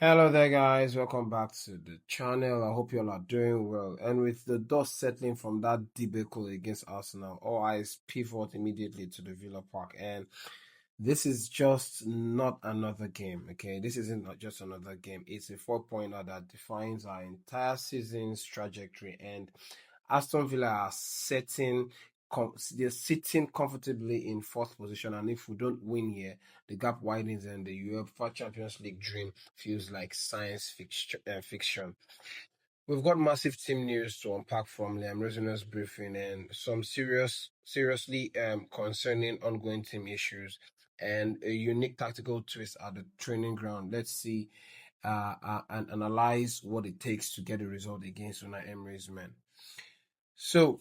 Hello there, guys. Welcome back to the channel. I hope you all are doing well. And with the dust settling from that debacle against Arsenal, all eyes pivot immediately to the Villa Park. And this is just not another game, okay? This isn't not just another game. It's a 4-pointer that defines our entire season's trajectory. And Aston Villa are they're sitting comfortably in fourth position, and if we don't win here, the gap widens, and the UEFA Champions League dream feels like science fiction. We've got massive team news to unpack from Liam Rosenio's briefing, and some seriously concerning ongoing team issues, and a unique tactical twist at the training ground. Let's see and analyze what it takes to get a result against Unai Emery's men. So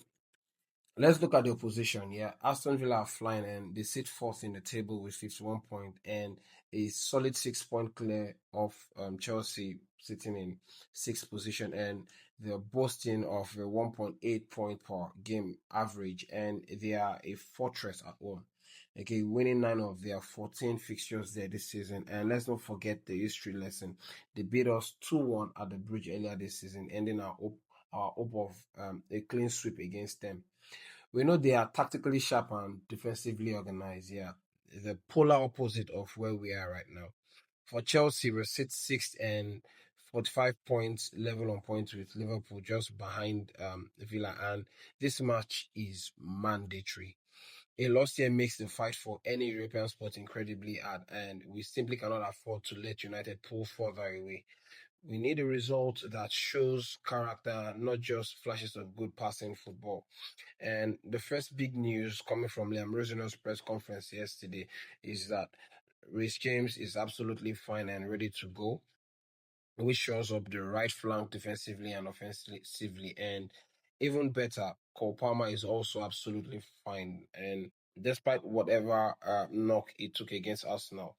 let's look at the opposition. Yeah, Aston Villa are flying and they sit fourth in the table with 51 points and a solid 6 point clear of Chelsea sitting in sixth position, and they're boasting of a 1.8 point per game average, and they are a fortress at home. Okay, winning 9 of their 14 fixtures there this season. And let's not forget the history lesson. They beat us 2-1 at the bridge earlier this season, ending our hope of a clean sweep against them. We know they are tactically sharp and defensively organized. Yeah, the polar opposite of where we are right now. For Chelsea, we sit sixth and 45 points, level on points with Liverpool, just behind Villa. And this match is mandatory. A loss here makes the fight for any European spot incredibly hard, and we simply cannot afford to let United pull further away. We need a result that shows character, not just flashes of good passing football. And the first big news coming from Liam Rosenio's press conference yesterday is that Reece James is absolutely fine and ready to go, which shows up the right flank defensively and offensively. And even better, Cole Palmer is also absolutely fine. And despite whatever knock it took against Arsenal,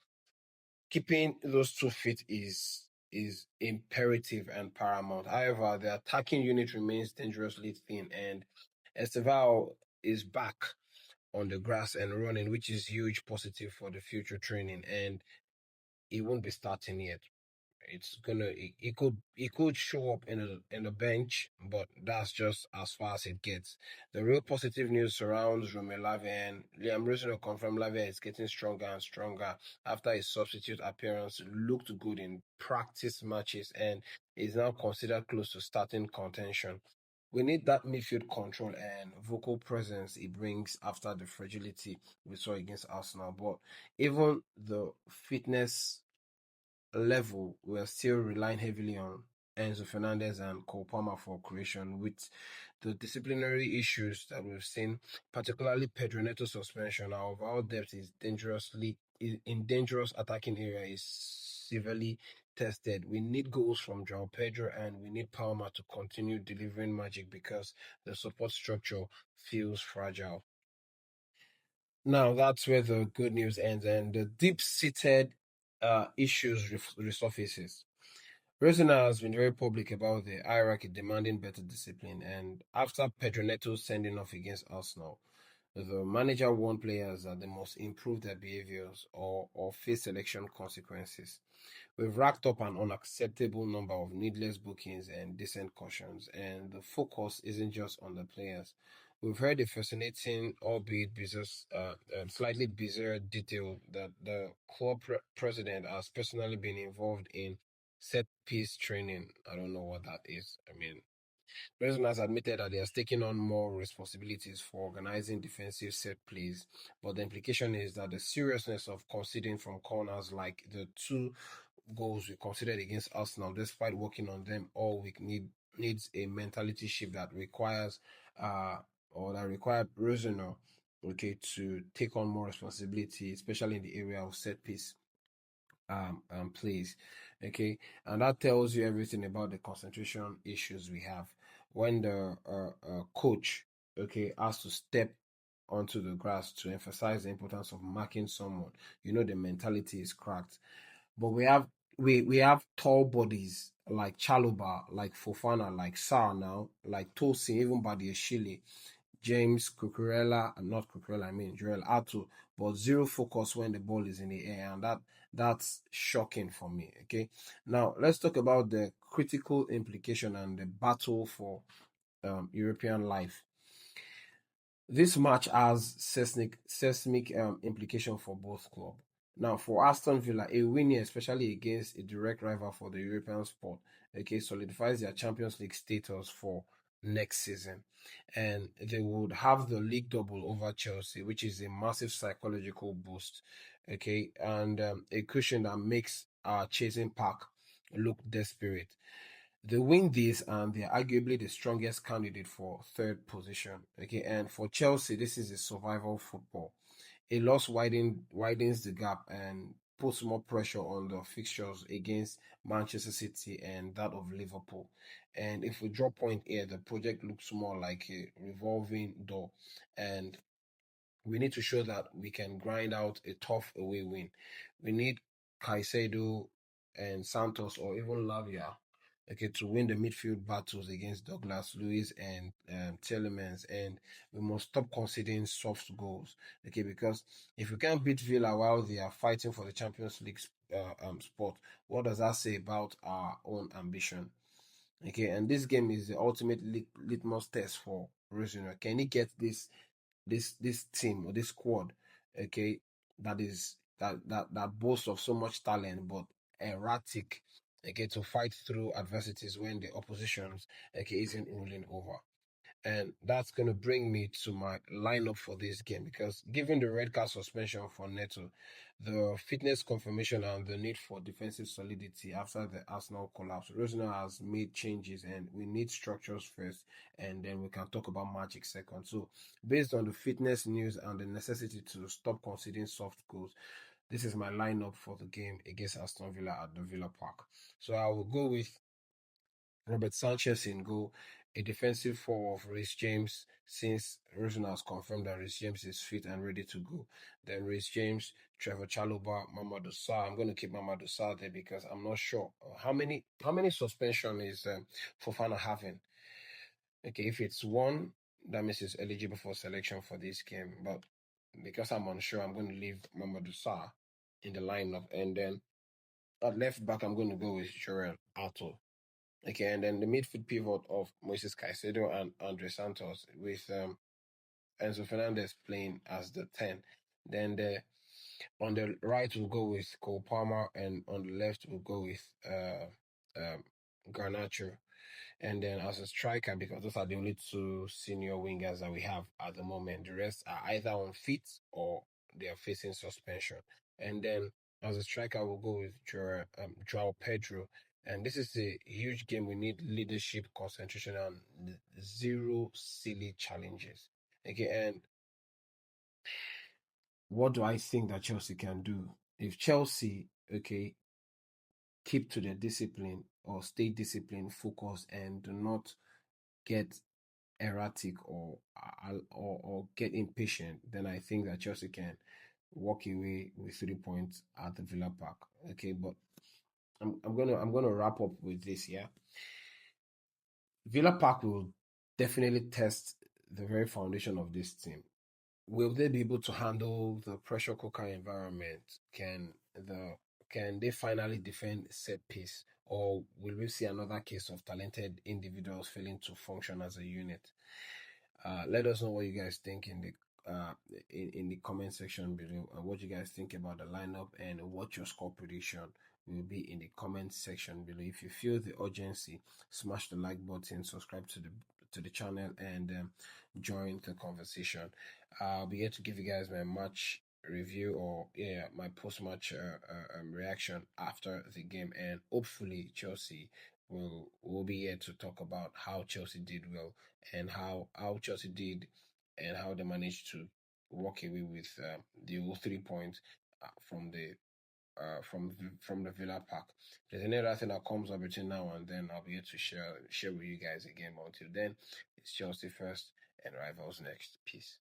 keeping those 2 feet is imperative and paramount. However, the attacking unit remains dangerously thin, and Estevao is back on the grass and running, which is huge positive for the future training. And he won't be starting yet. It could show up in the bench, but that's just as far as it gets. The real positive news surrounds Romeo Lavia, and Liam Rosenio confirmed Lavia is getting stronger and stronger after his substitute appearance looked good in practice matches and is now considered close to starting contention. We need that midfield control and vocal presence he brings after the fragility we saw against Arsenal. But even the fitness level, we are still relying heavily on Enzo Fernandez and Cole Palmer for creation, with the disciplinary issues that we've seen, particularly Pedro Neto's suspension. Our overall depth is in dangerous attacking area is severely tested. We need goals from João Pedro and we need Palmer to continue delivering magic because the support structure feels fragile. Now that's where the good news ends, and the deep-seated issues resurfaces. Rosena has been very public about the hierarchy demanding better discipline, and after Pedro Neto's sending off against Arsenal, the manager warned players that they must improve their behaviors or face selection consequences. We've racked up an unacceptable number of needless bookings and decent cautions, and the focus isn't just on the players. We've heard a fascinating, albeit slightly bizarre detail that the club president has personally been involved in set piece training. I don't know what that is. I mean, President has admitted that he has taken on more responsibilities for organizing defensive set plays, but the implication is that the seriousness of conceding from corners, like the 2 goals we considered against Arsenal, despite working on them all week, needs a mentality shift that requires or that required Rosenor, okay, to take on more responsibility, especially in the area of set piece plays. Okay, and that tells you everything about the concentration issues we have when the coach, okay, has to step onto the grass to emphasize the importance of marking someone. You know the mentality is cracked. But we have tall bodies like Chaluba, like Fofana, like Sarr now, like Tosin, even Badiashile, James, Cucurella, not Cucurella, I mean Joel Ato, but zero focus when the ball is in the air, and That's shocking for me. Okay, now let's talk about the critical implication and the battle for European life. This match has seismic implication for both clubs. Now, for Aston Villa, a win here, especially against a direct rival for the European spot, okay, solidifies their Champions League status for next season. And they would have the league double over Chelsea, which is a massive psychological boost, okay, and a cushion that makes our chasing pack look desperate. They win this and they're arguably the strongest candidate for third position. Okay, and for Chelsea, this is a survival football. A loss widens the gap and puts more pressure on the fixtures against Manchester City and that of Liverpool. And if we drop point here, the project looks more like a revolving door. And we need to show that we can grind out a tough away win. We need Caicedo and Santos or even Lavia, okay, to win the midfield battles against Douglas Luiz and Telemans, and we must stop conceding soft goals, okay, because if we can't beat Villa while they are fighting for the Champions League spot, what does that say about our own ambition? Okay, and this game is the ultimate litmus test for ROSENIOR. Can he get this team or this squad, okay, that boasts of so much talent but erratic, okay, to fight through adversities when the oppositions, okay, isn't rolling over. And that's going to bring me to my lineup for this game because given the red card suspension for Neto, the fitness confirmation and the need for defensive solidity after the Arsenal collapse, Rosner has made changes and we need structures first and then we can talk about magic second. So based on the fitness news and the necessity to stop conceding soft goals, this is my lineup for the game against Aston Villa at the Villa Park. So I will go with Robert Sanchez in goal, a defensive four of Reece James, since Rosen has confirmed that Reece James is fit and ready to go. Then Reece James, Trevor Chalobah, Mamadou Sarr. I'm going to keep Mamadou Sarr there because I'm not sure how many suspension is Fofana having. Okay, if it's one, that means he's eligible for selection for this game. But because I'm unsure, I'm going to leave Mamadou Sarr in the lineup, and then at left back, I'm going to go with Jorel Ato. Okay, and then the midfield pivot of Moises Caicedo and Andre Santos with Enzo Fernandez playing as the 10. Then on the right we'll go with Cole Palmer and on the left we'll go with Garnacho. And then as a striker, because those are the only two senior wingers that we have at the moment, the rest are either on fit or they are facing suspension. And then as a striker, we'll go with Joao Pedro. And this is a huge game. We need leadership, concentration, and zero silly challenges. Okay, and what do I think that Chelsea can do? If Chelsea, okay, keep to their discipline or stay disciplined, focused, and do not get erratic or get impatient, then I think that Chelsea can walk away with 3 points at the Villa Park. Okay, but I'm gonna wrap up with this. Yeah, Villa Park will definitely test the very foundation of this team. Will they be able to handle the pressure cooker environment? Can they finally defend set piece, or will we see another case of talented individuals failing to function as a unit? Let us know what you guys think in the comment section below, and what you guys think about the lineup and what your score prediction will be in the comment section below. If you feel the urgency, smash the like button, subscribe to the channel, and join the conversation. I'll be here to give you guys my match review or my post-match reaction after the game, and hopefully Chelsea will be here to talk about how Chelsea did well and how Chelsea did and how they managed to walk away with the whole 3 points from the from the Villa Park. If there's any other thing that comes up between now and then, I'll be here to share with you guys again. But until then, it's Chelsea first and rivals next. Peace.